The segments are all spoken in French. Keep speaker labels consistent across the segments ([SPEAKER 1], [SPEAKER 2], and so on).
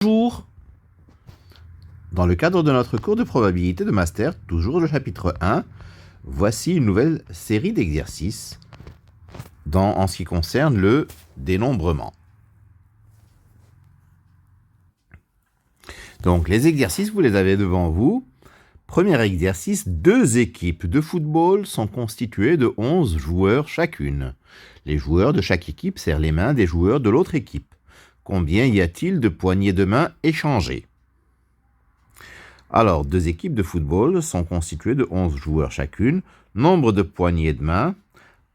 [SPEAKER 1] Bonjour. Dans le cadre de notre cours de probabilité de master, toujours le chapitre 1, voici une nouvelle série d'exercices en ce qui concerne le dénombrement. Donc les exercices, vous les avez devant vous. Premier exercice, 2 équipes de football sont constituées de 11 joueurs chacune. Les joueurs de chaque équipe serrent les mains des joueurs de l'autre équipe. Combien y a-t-il de poignées de main échangées ? Alors, 2 équipes de football sont constituées de 11 joueurs chacune. Nombre de poignées de main,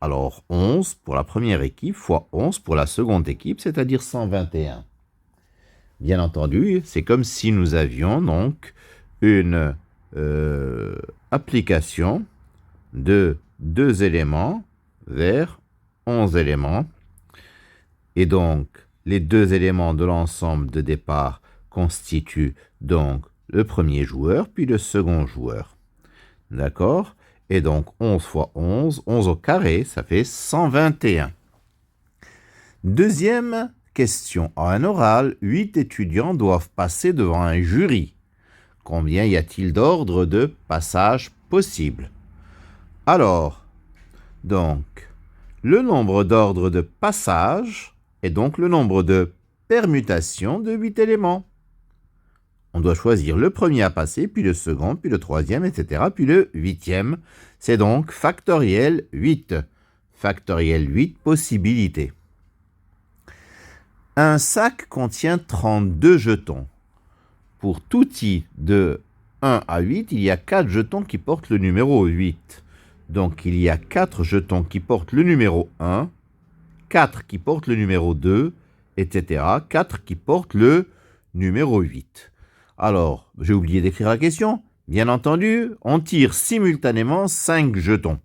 [SPEAKER 1] alors 11 pour la première équipe fois 11 pour la seconde équipe, c'est-à-dire 121. Bien entendu, c'est comme si nous avions donc une application de 2 éléments vers 11 éléments. Et donc, les 2 éléments de l'ensemble de départ constituent donc le premier joueur, puis le second joueur. D'accord ? Et donc, 11 fois 11, 11 au carré, ça fait 121. Deuxième question. En un oral, 8 étudiants doivent passer devant un jury. Combien y a-t-il d'ordres de passage possibles ? Alors, donc, le nombre d'ordres de passage est donc le nombre de permutations de 8 éléments. On doit choisir le premier à passer, puis le second, puis le troisième, etc., puis le 8e. C'est donc factoriel 8. Factoriel 8 possibilités. Un sac contient 32 jetons. Pour tout i de 1 à 8, il y a 4 jetons qui portent le numéro 8. Donc il y a 4 jetons qui portent le numéro 1, 4 qui portent le numéro 2, etc., 4 qui portent le numéro 8. Alors, j'ai oublié d'écrire la question. Bien entendu, on tire simultanément 5 jetons.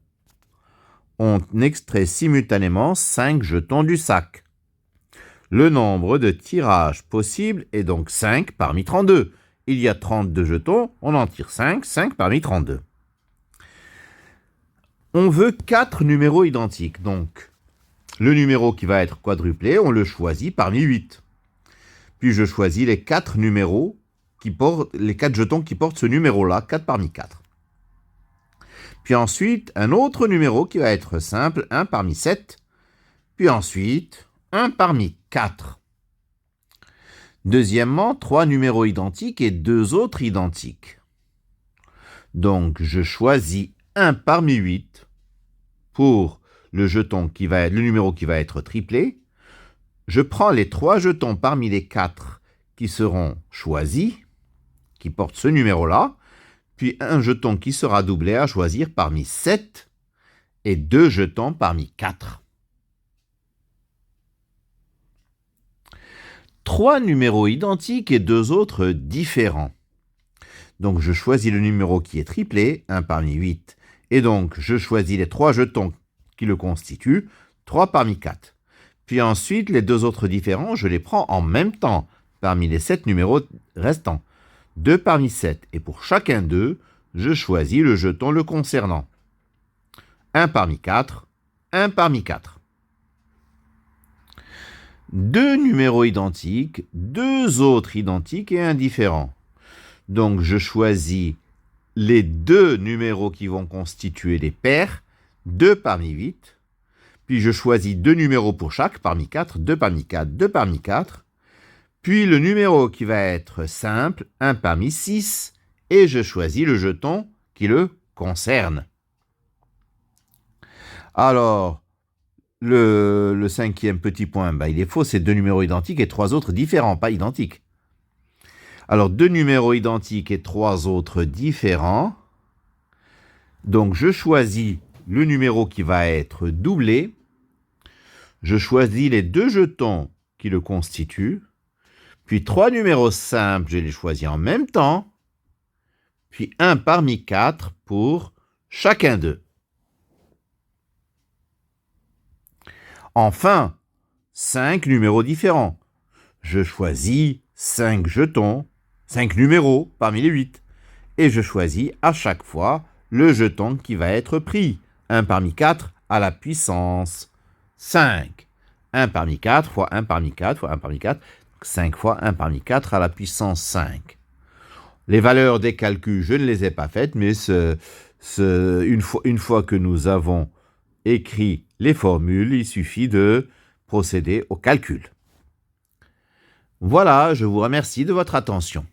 [SPEAKER 1] On extrait simultanément 5 jetons du sac. Le nombre de tirages possibles est donc 5 parmi 32. Il y a 32 jetons, on en tire 5, 5 parmi 32. On veut 4 numéros identiques. Donc, le numéro qui va être quadruplé, on le choisit parmi 8. Puis je choisis les 4 numéros les 4 jetons qui portent ce numéro-là, 4 parmi 4. Puis ensuite, un autre numéro qui va être simple, 1 parmi 7. Puis ensuite, 1 parmi 4. Deuxièmement, 3 numéros identiques et 2 autres identiques. Donc, je choisis 1 parmi 8 pour le numéro qui va être triplé. Je prends les 3 jetons parmi les 4 qui seront choisis, qui portent ce numéro-là, puis un jeton qui sera doublé à choisir parmi 7 et 2 jetons parmi 4. 3 numéros identiques et 2 autres différents. Donc je choisis le numéro qui est triplé, 1 parmi 8, et donc je choisis les 3 jetons qui le constituent, 3 parmi 4. Puis ensuite, les 2 autres différents, je les prends en même temps, parmi les 7 numéros restants. 2 parmi 7, et pour chacun d'eux, je choisis le jeton le concernant. 1 parmi 4, 1 parmi 4. 2 numéros identiques, 2 autres identiques et indifférents. Donc je choisis les 2 numéros qui vont constituer les paires, 2 parmi 8. Puis je choisis 2 numéros pour chaque, parmi 4, 2 parmi 4, 2 parmi 4. Puis le numéro qui va être simple, 1 parmi 6, et je choisis le jeton qui le concerne. Alors, le 5e petit point, il est faux, c'est 2 numéros identiques et 3 autres différents, pas identiques. Alors, 2 numéros identiques et 3 autres différents. Donc, je choisis le numéro qui va être doublé. Je choisis les 2 jetons qui le constituent. Puis 3 numéros simples, je les choisis en même temps. Puis 1 parmi 4 pour chacun d'eux. Enfin, 5 numéros différents. Je choisis 5 jetons, 5 numéros parmi les 8. Et je choisis à chaque fois le jeton qui va être pris. 1 parmi 4 à la puissance 5. 1 parmi 4 fois 1 parmi 4 fois 1 parmi 4. 5 fois 1 parmi 4 à la puissance 5. Les valeurs des calculs, je ne les ai pas faites, mais une fois que nous avons écrit les formules, il suffit de procéder au calcul. Voilà, je vous remercie de votre attention.